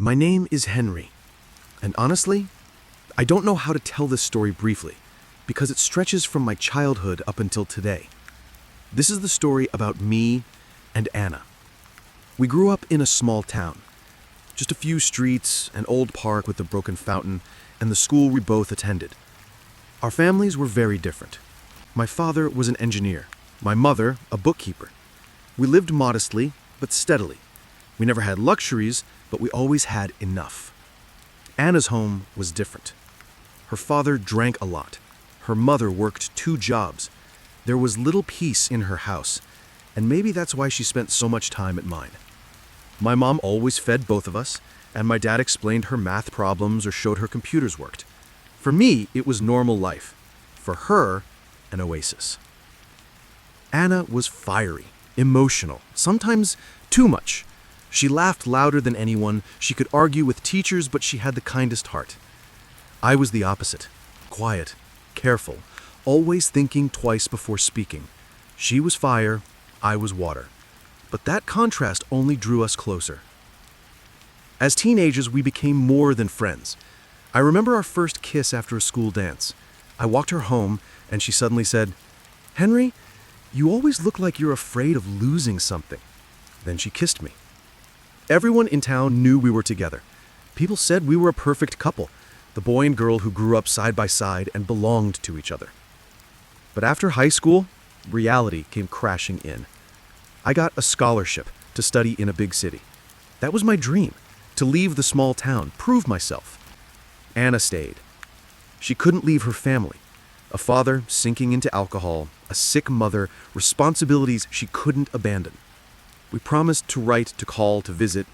My name is Henry, and honestly, I don't know how to tell this story briefly, because it stretches from my childhood up until today. This is the story about me and Anna. We grew up in a small town. Just a few streets, an old park with a broken fountain, and the school we both attended. Our families were very different. My father was an engineer, my mother a bookkeeper. We lived modestly, but steadily. We never had luxuries, but we always had enough. Anna's home was different. Her father drank a lot. Her mother worked 2 jobs. There was little peace in her house, and maybe that's why she spent so much time at mine. My mom always fed both of us, and my dad explained her math problems or showed her computers worked. For me, it was normal life. For her, an oasis. Anna was fiery, emotional, sometimes too much. She laughed louder than anyone, she could argue with teachers, but she had the kindest heart. I was the opposite. Quiet, careful, always thinking twice before speaking. She was fire, I was water. But that contrast only drew us closer. As teenagers, we became more than friends. I remember our first kiss after a school dance. I walked her home, and she suddenly said, "Henry, you always look like you're afraid of losing something." Then she kissed me. Everyone in town knew we were together. People said we were a perfect couple, the boy and girl who grew up side by side and belonged to each other. But after high school, reality came crashing in. I got a scholarship to study in a big city. That was my dream, to leave the small town, prove myself. Anna stayed. She couldn't leave her family. A father sinking into alcohol, a sick mother, responsibilities she couldn't abandon. We promised to write, to call, to visit.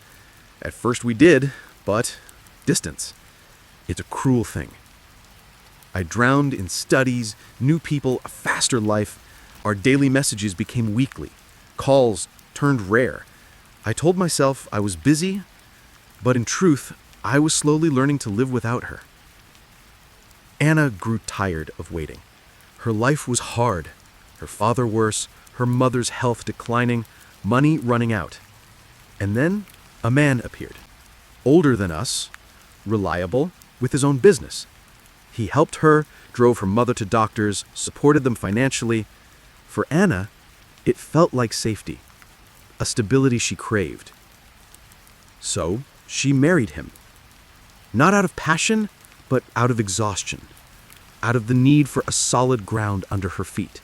At first we did, but distance. It's a cruel thing. I drowned in studies, new people, a faster life. Our daily messages became weekly. Calls turned rare. I told myself I was busy, but in truth, I was slowly learning to live without her. Anna grew tired of waiting. Her life was hard. Her father worse, her mother's health declining, money running out. And then a man appeared. Older than us, reliable, with his own business. He helped her, drove her mother to doctors, supported them financially. For Anna, it felt like safety, a stability she craved. So she married him. Not out of passion, but out of exhaustion, out of the need for a solid ground under her feet.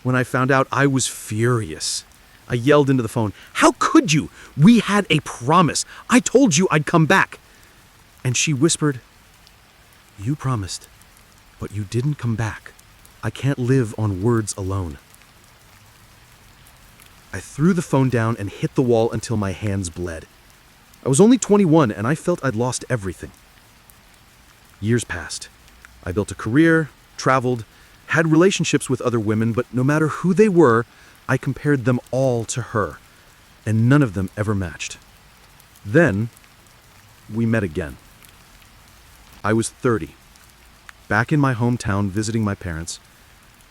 When I found out, I was furious. I yelled into the phone, "How could you? We had a promise. I told you I'd come back." And she whispered, "You promised, but you didn't come back. I can't live on words alone." I threw the phone down and hit the wall until my hands bled. I was only 21 and I felt I'd lost everything. Years passed. I built a career, traveled, had relationships with other women, but no matter who they were, I compared them all to her, and none of them ever matched. Then, we met again. I was 30. Back in my hometown visiting my parents,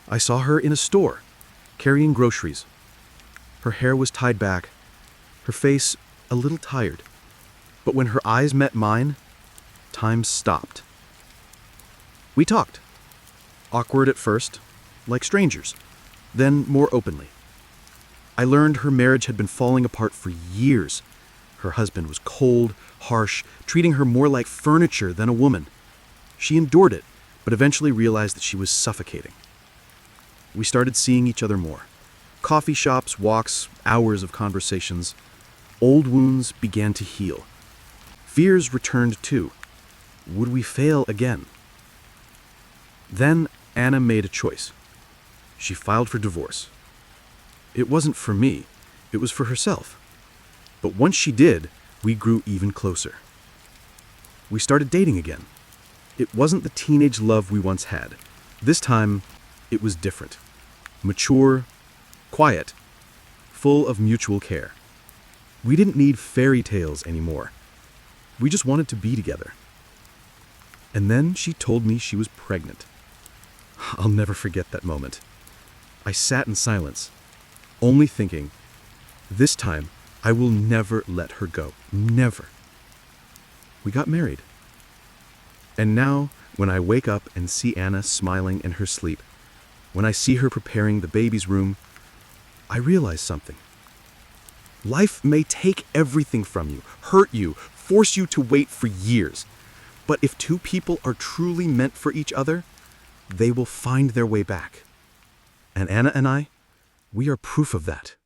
I saw her in a store, carrying groceries. Her hair was tied back, her face a little tired. But when her eyes met mine, time stopped. We talked. Awkward at first, like strangers, then more openly. I learned her marriage had been falling apart for years. Her husband was cold, harsh, treating her more like furniture than a woman. She endured it, but eventually realized that she was suffocating. We started seeing each other more. Coffee shops, walks, hours of conversations. Old wounds began to heal. Fears returned too. Would we fail again? Then Anna made a choice. She filed for divorce. It wasn't for me, it was for herself. But once she did, we grew even closer. We started dating again. It wasn't the teenage love we once had. This time, it was different. Mature, quiet, full of mutual care. We didn't need fairy tales anymore. We just wanted to be together. And then she told me she was pregnant. I'll never forget that moment. I sat in silence, only thinking, this time I will never let her go. Never. we got married. And now, when I wake up and see Anna smiling in her sleep, when I see her preparing the baby's room, I realize something. Life may take everything from you, hurt you, force you to wait for years. But if two people are truly meant for each other, they will find their way back. And Anna and I, we are proof of that.